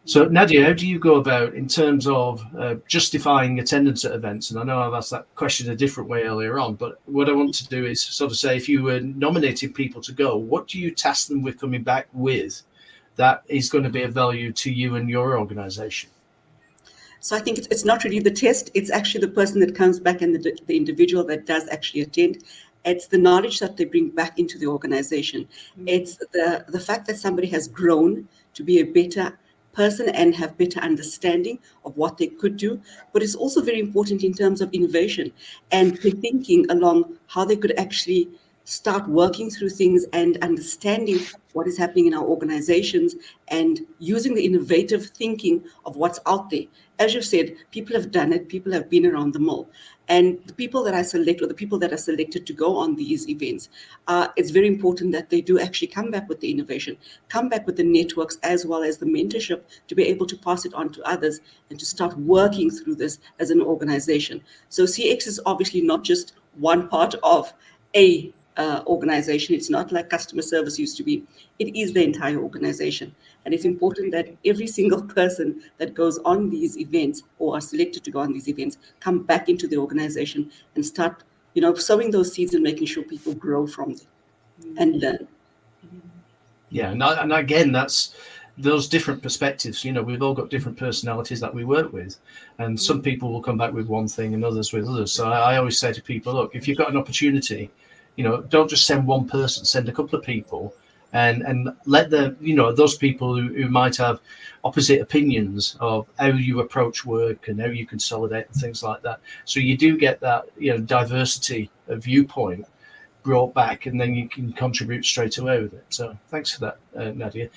So, Nadia, how do you go about in terms of justifying attendance at events? And I know I've asked that question a different way earlier on, but what I want to do is sort of say, if you were nominating people to go, what do you task them with coming back with that is going to be of value to you and your organization? So I think it's not really the test. It's actually the person that comes back and the individual that does actually attend. It's the knowledge that they bring back into the organization. Mm-hmm. It's the fact that somebody has grown to be a better person and have better understanding of what they could do. But it's also very important in terms of innovation and the thinking along how they could actually start working through things and understanding what is happening in our organizations and using the innovative thinking of what's out there. As you've said, people have done it, people have been around the mill. And the people that I select, or the people that are selected to go on these events, it's very important that they do actually come back with the innovation, come back with the networks as well as the mentorship to be able to pass it on to others and to start working through this as an organization. So CX is obviously not just one part of a organization. It's not like customer service used to be. It is the entire organization. And it's important that every single person that goes on these events or are selected to go on these events come back into the organization and start, sowing those seeds and making sure people grow from them and learn. Yeah, and again, that's those different perspectives. We've all got different personalities that we work with, and some people will come back with one thing and others with others. So I always say to people, look, if you've got an opportunity, don't just send one person, send a couple of people and let those people who might have opposite opinions of how you approach work and how you consolidate and things like that. So you do get that, diversity of viewpoint brought back, and then you can contribute straight away with it. So thanks for that, Nadia.